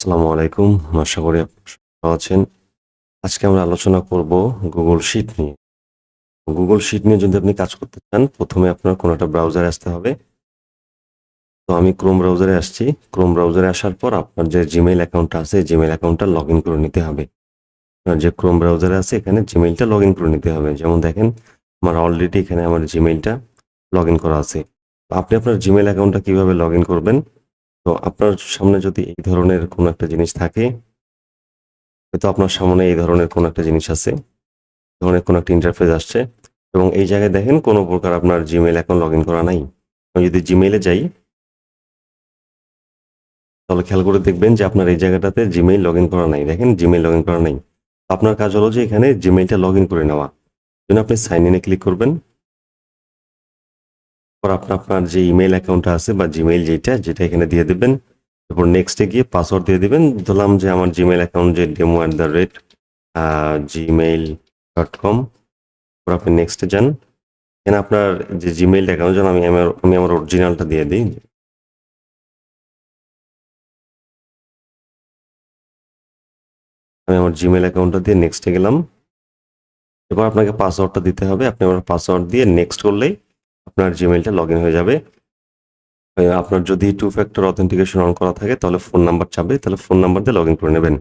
আসসালামু আলাইকুম। আশা করি ভালো আছেন। আজকে আমরা আলোচনা করব গুগল শিট নিয়ে। গুগল শিট নিয়ে যদি আপনি কাজ করতে চান, ১ম এ আপনার কোনো একটা ব্রাউজারে আসতে হবে। তো আমি ক্রোম ব্রাউজারে আসছি। ক্রোম ব্রাউজারে আসার পর আপনার যে জিমেইল অ্যাকাউন্টটা আছে, জিমেইল অ্যাকাউন্টটা লগইন করে নিতে হবে। আপনার যে ক্রোম ব্রাউজারে আছে এখানে জিমেইলটা লগইন করে নিতে হবে। যেমন দেখেন আমার অলরেডি এখানে আমার জিমেইলটা লগইন করা আছে। তো আপনি আপনার জিমেইল অ্যাকাউন্টটা কিভাবে লগইন করবেন? তো আপনার সামনে যদি এই ধরনের কোনো একটা জিনিস থাকে, হয়তো আপনার সামনে এই ধরনের কোনো একটা জিনিস আছে। ধরনের কোনো একটা ইন্টারফেস আসছে এবং এই জায়গায় দেখেন কোনো প্রকার আপনার জিমেইল অ্যাকাউন্ট লগইন করা নাই। আমি যদি জিমেইলে যাই তাহলে খেয়াল করে দেখবেন যে আপনার এই জায়গাটাতে জিমেইল লগইন করা নাই। দেখেন জিমেইল লগইন করা নাই। আপনার কাজ হলো যে এখানে জিমেইলটা লগইন করে নেওয়া। এজন্য আপনি সাইন ইন এ ক্লিক করবেন। পর আপনার যে ইমেইল অ্যাকাউন্টটা আছে বা জিমেইল যেটা এখানে দিয়ে দিবেন। এরপর নেক্সট এ গিয়ে পাসওয়ার্ড দিয়ে দিবেন। ধরলাম যে আমার জিমেইল অ্যাকাউন্ট যে demo@gmail.com। এরপর আপনি নেক্সট এ যান। এখানে আপনার যে জিমেইল অ্যাকাউন্ট যেন আমি আমার অরিজিনালটা দিয়ে দিই। আমি আমার জিমেইল অ্যাকাউন্টটা দিয়ে নেক্সটে গেলাম। এবার আপনাকে পাসওয়ার্ডটা দিতে হবে। আপনি আমার পাসওয়ার্ড দিয়ে নেক্সট করলেই আপনার জিমেইলটা লগ ইন হয়ে যাবে। আপনার যদি টু ফ্যাক্টর অথেন্টিকেশন অন করা থাকে তাহলে ফোন নাম্বার চাবে, তাহলে ফোন নাম্বার দিয়ে লগ ইন করে নেবেন।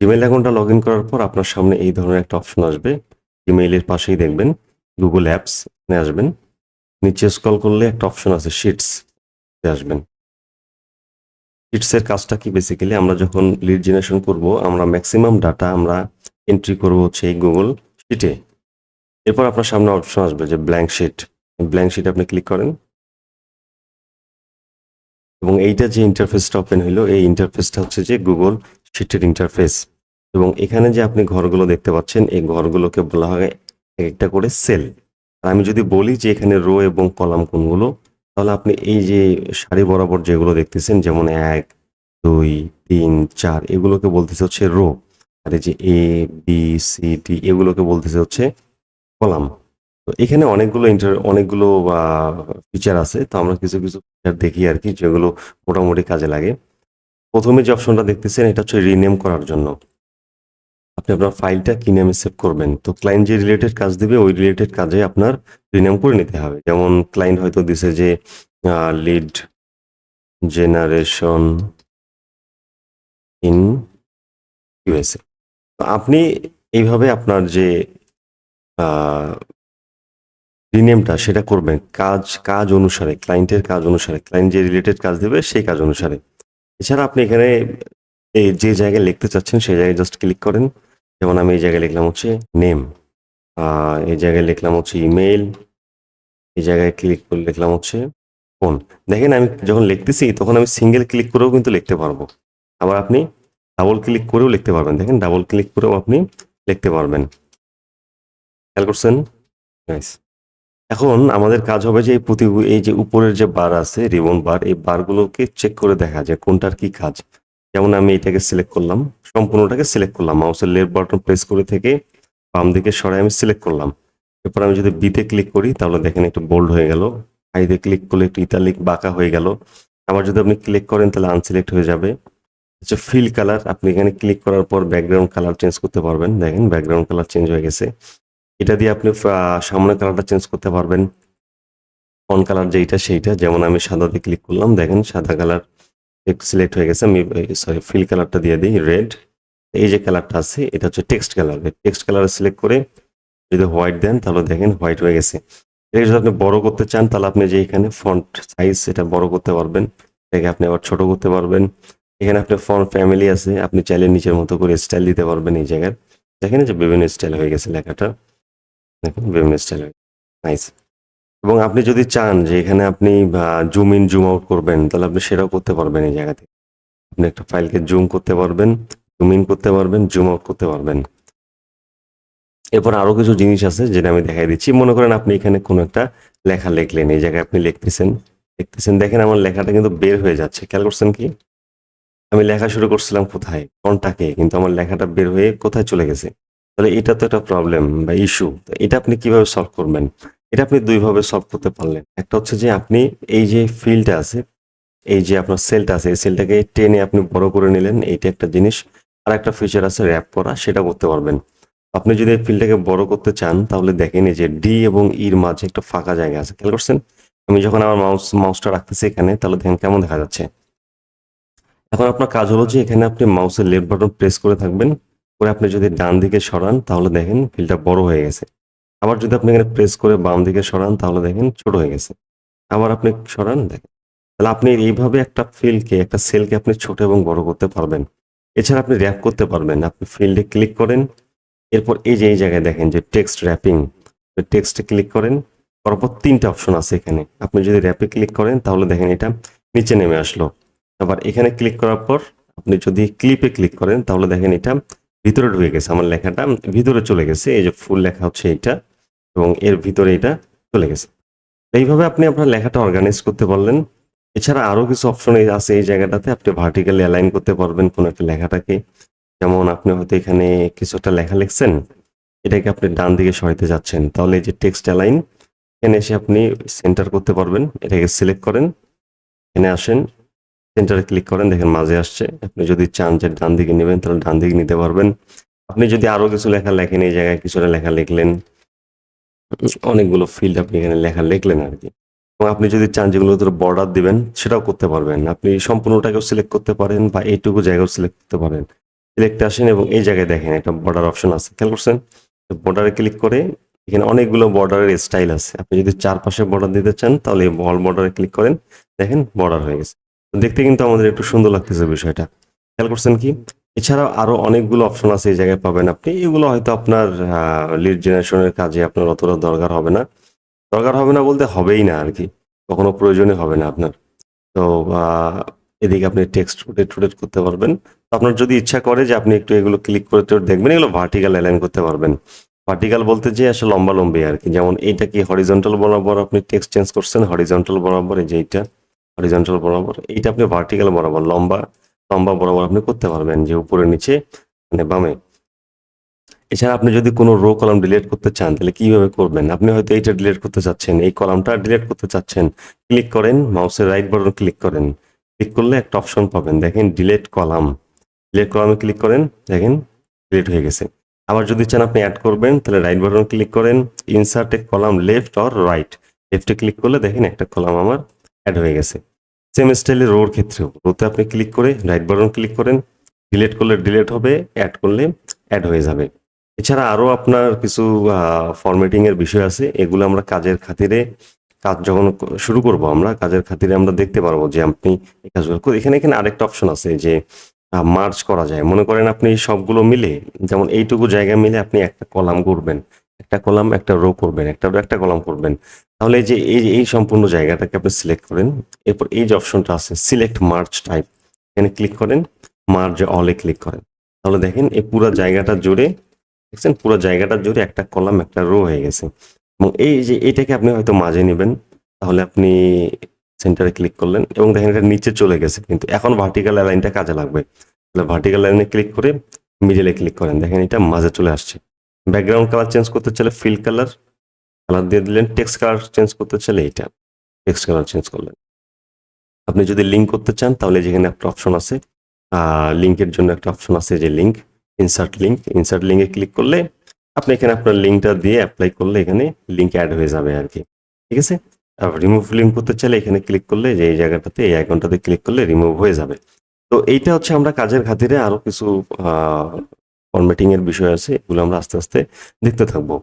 জিমেইল অ্যাকাউন্টটা লগ ইন করার পর আপনার সামনে এই ধরনের একটা অপশন আসবে। জিমেইলের পাশেই দেখবেন গুগল অ্যাপস, এখানে আসবেন। নিচে স্ক্রল করলে একটা অপশন আছে শিটস, আসবেন। শিটসের কাজটা কি? বেসিক্যালি আমরা যখন লিড জেনারেশন করব আমরা ম্যাক্সিমাম ডাটা আমরা এন্ট্রি করব হচ্ছে এই গুগল শিটে। এরপর আপনার সামনে অপশন আসবে যে ব্ল্যাঙ্ক শিট। ব্ল্যাঙ্ক শিট আপনি ক্লিক করেন এবং এইটা যে ইন্টারফেসটা ওপেন হইলো এই ইন্টারফেসটা হচ্ছে যে গুগল শিটের ইন্টারফেস। এবং এখানে যে আপনি ঘরগুলো দেখতে পাচ্ছেন এই ঘরগুলোকে বলা হয় এক একটা করে সেল। আর আমি যদি বলি যে এখানে রো এবং কলাম কোনগুলো, তাহলে আপনি এই যে সারি বরাবর যেগুলো দেখতেছেন যেমন ১, ২, ৩, ৪ এগুলোকে বলতেছে হচ্ছে রো। আর এই যে এ, বি, সি, ডি এগুলোকে বলতেছে হচ্ছে কলাম। তো এখানে অনেকগুলো ফিচার আছে। তো আমরা কিছু ফিচার দেখি আরকি যেগুলো মোটামুটি কাজে লাগে। ১ম এ যে অপশনটা দেখতেছেন এটা হচ্ছে রিনেম করার জন্য। আপনি আপনার ফাইলটা কি নামে সেভ করবেন। তো ক্লায়েন্ট যে রিলেটেড কাজ দিবে ওই রিলেটেড কাজে আপনার রিনেম করে নিতে হবে। যেমন ক্লায়েন্ট হয়তো দিছে যে লিড জেনারেশন ইন ইউএসএ। তো আপনি এইভাবে আপনার যে আ রিনেমটা সেটা করবেন কাজ অনুসারে, ক্লায়েন্টের কাজ অনুসারে। ক্লায়েন্ট যে রিলেটেড কাজ দেবে সেই কাজ অনুসারে। এছাড়া আপনি এখানে যে জায়গায় লিখতে চাচ্ছেন সেই জায়গায় জাস্ট ক্লিক করেন। যেমন আমি এই জায়গায় লিখলাম হচ্ছে নেম, আ এই জায়গায় লিখলাম হচ্ছে ইমেইল, এই জায়গায় ক্লিক করে লিখলাম হচ্ছে ফোন। দেখেন আমি যখন লিখতেছি তখন আমি সিঙ্গেল ক্লিক করেও কিন্তু লিখতে পারবো। আবার আপনি ডাবল ক্লিক করেও লিখতে পারবেন। দেখেন ডাবল ক্লিক করেও আপনি লিখতে পারবেন। খেয়াল করছেন? নাইস। এখন আমাদের কাজ হবে যে এই যে উপরের যে বার আছে রিবন বার, এই বারগুলোকে চেক করে দেখা যে কোনটার কি কাজ। যেমন আমি এটাকে সিলেক্ট করলাম, সম্পূর্ণটাকে সিলেক্ট করলাম। মাউসের লেফট বাটন প্রেস করে থেকে বাম দিকে সরাই আমি সিলেক্ট করলাম। এরপর আমি যদি বি তে ক্লিক করি তাহলে দেখেন একটু বোল্ড হয়ে গেল। আই তে ক্লিক করলে একটু ইতালিক বাঁকা হয়ে গেল। আবার যদি আপনি ক্লিক করেন তাহলে আনসিলেক্ট হয়ে যাবে। আচ্ছা, ফিল কালার আপনি এখানে ক্লিক করার পর ব্যাকগ্রাউন্ড কালার চেঞ্জ করতে পারবেন। দেখেন ব্যাকগ্রাউন্ড কালার চেঞ্জ হয়ে গেছে। এটা দিয়ে আপনি সামনের কালারটা চেঞ্জ করতে পারবেন। ফন্ট কালার যেইটা সেইটা, যেমন আমি সাদাতে ক্লিক করলাম দেখেন সাদা কালার সিলেক্ট হয়ে গেছে। আমি সরি ফিল কালারটা দিয়ে দিই রেড। এই যে কালারটা আছে এটা হচ্ছে text colour. Text colour select করে যদি হোয়াইট দেন তাহলে দেখেন হোয়াইট হয়ে গেছে। এটাকে যদি আপনি বড় করতে চান তাহলে আপনি যে এখানে ফন্ট সাইজ এটা বড় করতে পারবেন। এটাকে আপনি আবার ছোট করতে পারবেন। এখানে আপনার ফন্ট ফ্যামিলি আছে, আপনি চাইলে নিচের মতো করে স্টাইল দিতে পারবেন এই জায়গায়। দেখেন যে বিভিন্ন স্টাইল হয়ে গেছে লেখাটা। দেখুন বিভিন্ন স্টাইল হয়ে নাইস। এবং আপনি যদি চান যে এখানে আপনি জুম ইন জুম আউট করবেন তাহলে আপনি সেটাও করতে পারবেন এই জায়গা থেকে। আপনি একটা ফাইলকে জুম করতে পারবেন, জুম ইন করতে পারবেন, জুম আউট করতে পারবেন। এরপর আরো কিছু জিনিস আছে যেটা আমি দেখাই দিচ্ছি। মনে করেন আপনি এখানে কোনো একটা লেখা লিখলেন, এই জায়গায় আপনি লিখতেছেন দেখেন আমার লেখাটা কিন্তু বের হয়ে যাচ্ছে। খেয়াল করছেন কি? আমি লেখা শুরু করছিলাম কোথায়? ফন্টটাকে, কিন্তু আমার লেখাটা বের হয়ে কোথায় চলে গেছে? তাহলে এটা তো একটা প্রবলেম বা ইস্যু। তো এটা আপনি কিভাবে সলভ করবেন? এটা আপনি ২ ভাবে সলভ করতে পারলেন। একটা হচ্ছে যে আপনি এই যে ফিল্ডটা আছে, এই যে আপনার সেলটা আছে এই সেলটাকে টেনে আপনি বড় করে নিলেন, এইটা একটা জিনিস। আর একটা ফিচার আছে র্যাপ করা, সেটা করতে পারবেন। আপনি যদি এই ফিল্ডটাকে বড় করতে চান তাহলে দেখেন এই যে ডি এবং ইর মাঝে একটা ফাঁকা জায়গা আছে, খেয়াল করছেন? আমি যখন আমার মাউসটা রাখতেছি এখানে, তাহলে দেখেন কেমন দেখা যাচ্ছে। এখন আপনার কাজ হলো যে এখানে আপনি মাউসের লেফট বাটন প্রেস করে থাকবেন, করে আপনি যদি ডান দিকে সরান তাহলে দেখেন ফিল্ডটা বড় হয়ে গেছে। আবার যদি আপনি এখানে প্রেস করে বাম দিকে সরান তাহলে দেখেন ছোট হয়ে গেছে। আবার আপনি সরান, দেখেন। তাহলে আপনি এইভাবে একটা ফিল্ডকে, একটা সেলকে আপনি ছোট এবং বড় করতে পারবেন। এছাড়া আপনি র্যাপ করতে পারবেন। আপনি ফিল্ডে ক্লিক করেন, এরপর এই যে এই জায়গায় দেখেন যে টেক্সট র্যাপিং, টেক্সটে ক্লিক করেন, পরপর ৩টা অপশন আছে এখানে। আপনি যদি র্যাপে ক্লিক করেন তাহলে দেখেন এটা নিচে নেমে আসলো। আবার এখানে ক্লিক করার পর আপনি যদি ক্লিপে ক্লিক করেন তাহলে দেখেন এটা ভিতরে ঢুকে গেছে, আমার লেখাটা ভিতরে চলে গেছে। এই যে ফুল লেখা হচ্ছে এইটা, এবং এর ভিতরে এটা চলে গেছে। এইভাবে আপনি আপনার লেখাটা অর্গানাইজ করতে পারলেন। এছাড়া আরো কিছু অপশন আছে এই জায়গাটাতে, আপনি ভার্টিক্যালি অ্যালাইন করতে পারবেন কোনো একটা লেখাটাকে। যেমন আপনি হয়তো এখানে কিছু একটা লেখা লিখছেন, এটাকে আপনি ডান দিকে সরাইতে যাচ্ছেন, তাহলে এই যে টেক্সট অ্যালাইন, এখানে এসে আপনি সেন্টার করতে পারবেন। এটাকে সিলেক্ট করেন, এখানে আসেন, সেন্টারে ক্লিক করেন, দেখেন মাঝে আসছে। আপনি যদি চান যে ডান দিকে নেবেন তাহলে ডান দিকে নিতে পারবেন। আপনি যদি আরো কিছু লেখা লেখেন, এই জায়গায় কিছুটা লেখা লিখলেন, অনেকগুলো ফিল্ড আপনি এখানে লেখা লিখলেন আর কি। এবং আপনি যদি চান যেগুলো বর্ডার দিবেন সেটাও করতে পারবেন। আপনি সম্পূর্ণটাকেও সিলেক্ট করতে পারেন বা এইটুকু জায়গাও সিলেক্ট করতে পারেন। সিলেক্টে আসেন এবং এই জায়গায় দেখেন একটা বর্ডার অপশন আছে, খেয়াল করছেন? বর্ডারে ক্লিক করে এখানে অনেকগুলো বর্ডারের স্টাইল আছে। আপনি যদি চারপাশে বর্ডার দিতে চান তাহলে অল বর্ডারে ক্লিক করেন, দেখেন বর্ডার হয়ে গেছে। তো দেখতে কিন্তু আমাদের একটু সুন্দর লাগতেছে বিষয়টা, খেয়াল করছেন কি? এছাড়াও আরো অনেকগুলো অপশন আছে এই জায়গায় পাবেন আপনি। এগুলো হয়তো আপনার লিড জেনারেশনের কাজে আপনার অতটা দরকার হবে না। দরকার হবে না বলতে হবেই না আর কি, কখনো প্রয়োজনই হবে না আপনার। তো এদিকে আপনি টেক্সট রোটেট রোটেট করতে পারবেন। তো আপনার যদি ইচ্ছা করে যে আপনি একটু এগুলো ক্লিক করে টোর দেখবেন, এগুলো ভার্টিক্যাল অ্যালাইন করতে পারবেন। ভার্টিক্যাল বলতে যে আসলে লম্বা লম্বি আর কি। যেমন এইটা কি হরিজন্টাল বরাবর আপনি টেক্সট চেঞ্জ করছেন, হরিজন্টাল বরাবর, এই যে এইটা হরিজন্টাল বরাবর, এইটা আপনি ভার্টিক্যাল বরাবর, লম্বা লম্বা বরাবর আপনি করতে পারবেন, যে উপরে নিচে মানে বামে। এছাড়া আপনি যদি কোনো রো কলাম ডিলিট করতে চান তাহলে কিভাবে করবেন? আপনি হয়তো এইটা ডিলিট করতে চাচ্ছেন, এই কলামটা ডিলিট করতে চাচ্ছেন। ক্লিক করেন, মাউসের রাইট বাটন ক্লিক করেন। ক্লিক করলে একটা অপশন পাবেন, দেখেন ডিলিট কলাম। ডিলিট কলামে ক্লিক করেন, দেখেন ডিলিট হয়ে গেছে। আবার যদি চান আপনি অ্যাড করবেন তাহলে রাইট বাটন ক্লিক করেন, insert a column left or right. লেফটে ক্লিক করলে দেখেন একটা কলাম আমার অ্যাড হয়ে গেছে। সেম স্টাইলে রোর ক্ষেত্রেও, রোতে আপনি ক্লিক করে রাইট বাটন ক্লিক করেন, ডিলিট করলে ডিলিট হবে, অ্যাড করলে অ্যাড হয়ে যাবে। এছাড়া আরো আপনার কিছু ফরম্যাটিং এর বিষয় আছে, এগুলো আমরা কাজের খাতিরে, কাজ যখন শুরু করব আমরা কাজের খাতিরে আমরা দেখতে পারবো যে আপনি এই কাজগুলো এখানে এখানে আরেকটা অপশন আছে যে মার্জ করা যায়। মনে করেন আপনি সবগুলো মিলে, যেমন এইটুকু জায়গা মিলে আপনি একটা কলাম করবেন, একটা কলাম একটা রো করবেন, একটা রো একটা কলাম করবেন। তাহলে এই যে এই সম্পূর্ণ জায়গাটাকে আপনি সিলেক্ট করেন, এরপর এই যে অপশনটা আছে সিলেক্ট মার্জ টাইপ, এখানে ক্লিক করেন, মার্জ অলে ক্লিক করেন। তাহলে দেখেন এই পুরো জায়গাটা জুড়ে, দেখছেন পুরো জায়গাটা জুড়ে একটা কলাম একটা রো হয়ে গেছে। এবং এই যে এটাকে আপনি হয়তো মাঝে নেবেন, তাহলে আপনি সেন্টারে ক্লিক করলেন এবং দেখেন এটা নিচে চলে গেছে, কিন্তু এখন ভার্টিক্যাল লাইনটা কাজে লাগবে। তাহলে ভার্টিক্যাল লাইনে ক্লিক করে মিডলে ক্লিক করেন, দেখেন এটা মাঝে চলে আসছে। ব্যাকগ্রাউন্ড কালার চেঞ্জ করতে চাইলে ফিল কালার, কালার দিয়ে দিলেন। টেক্সট কালার চেঞ্জ করতে চাইলে এইটা টেক্সট কালার চেঞ্জ করলেন। আপনি যদি লিঙ্ক করতে চান তাহলে যেখানে একটা অপশন আছে, লিঙ্কের জন্য একটা অপশন আছে যে লিঙ্ক, ইনসার্ট লিঙ্ক। ইনসার্ট লিঙ্কে ক্লিক করলে আপনি এখানে আপনার লিঙ্কটা দিয়ে অ্যাপ্লাই করলে এখানে লিঙ্ক অ্যাড হয়ে যাবে আর কি, ঠিক আছে? আর রিমুভ লিঙ্ক করতে চাইলে এখানে ক্লিক করলে যে এই জায়গাটাতে এই আইকনটাতে ক্লিক করলে রিমুভ হয়ে যাবে। তো এইটা হচ্ছে আমরা কাজের খাতিরে আরো কিছু ফরম্যাটিং এর বিষয় আছে, এগুলো আমরা আস্তে আস্তে দেখতে থাকবো।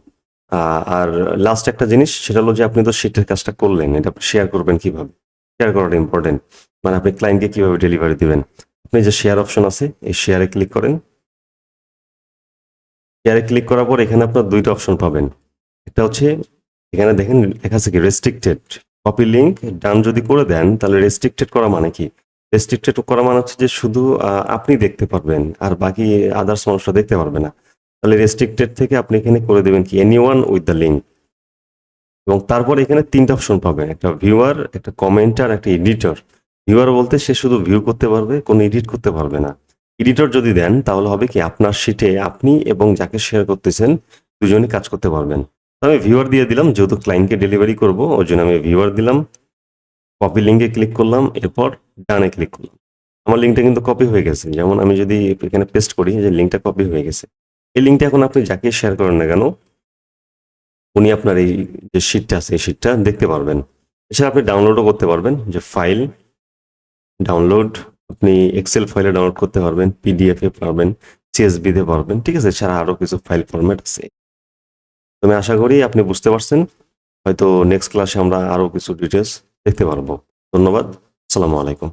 আর লাস্ট একটা জিনিস, সেটা হলো যে আপনি তো শিটের কাজটা করলেন, এটা আপনি শেয়ার করবেন কিভাবে? শেয়ার করাটা ইম্পর্টেন্ট। মানে আপনি ক্লায়েন্টকে কিভাবে ডেলিভারি দিবেন? আপনি যে শেয়ার অপশন আছে, এই শেয়ারে ক্লিক করেন। শেয়ারে ক্লিক করার পর এখানে আপনার দুইটা অপশন পাবেন। একটা হচ্ছে এখানে দেখেন লেখা আছে কি রেস্ট্রিক্টেড কপি লিঙ্ক। ডান যদি করে দেন তাহলে রেস্ট্রিক্টেড করা মানে কি? রেস্ট্রিক্টেড করা মানে হচ্ছে যে শুধু আপনি দেখতে পারবেন আর বাকি আদার্স মানুষরা দেখতে পারবে না। তাহলে রেস্ট্রিক্টেড থেকে আপনি এখানে করে দেবেন কি এনিওয়ান উইথ দ্য লিঙ্ক। এবং তারপর এখানে 3টা অপশন পাবেন, একটা ভিউয়ার, একটা কমেন্টার, একটা এডিটর। ভিউয়ার বলতে সে শুধু ভিউ করতে পারবে, কোনো এডিট করতে পারবে না। এডিটর যদি দেন তাহলে হবে কি আপনার শিটে আপনি এবং যাকে শেয়ার করতেছেন দুজনই কাজ করতে পারবেন। তো আমি ভিউয়ার দিয়ে দিলাম, যেহেতু ক্লায়েন্টকে ডেলিভারি করব ওই জন্য আমি ভিউয়ার দিলাম। কপি লিঙ্কে ক্লিক করলাম, এরপর ডানে ক্লিক করলাম। আমার লিঙ্কটা কিন্তু কপি হয়ে গেছে। যেমন আমি যদি এখানে পেস্ট করি, যে লিঙ্কটা কপি হয়ে গেছে। এই লিঙ্কটা এখন আপনি যাকে শেয়ার করেন না কেন, উনি আপনার এই যে শিটটা আছে এই শিটটা দেখতে পারবেন। এছাড়া আপনি ডাউনলোডও করতে পারবেন, যে ফাইল ডাউনলোড, আপনি এক্সেল ফাইলে ডাউনলোড করতে পারবেন, পিডিএফ এ পারবেন, সিএসভি তে পারবেন, ঠিক আছে? এছাড়া আরো কিছু ফাইল ফরম্যাট আছে। তো আমি আশা করি আপনি বুঝতে পারছেন। হয়তো নেক্সট ক্লাসে আমরা আরো কিছু ডিটেলস দেখতে পারবো। ধন্যবাদ। আসসালামু আলাইকুম।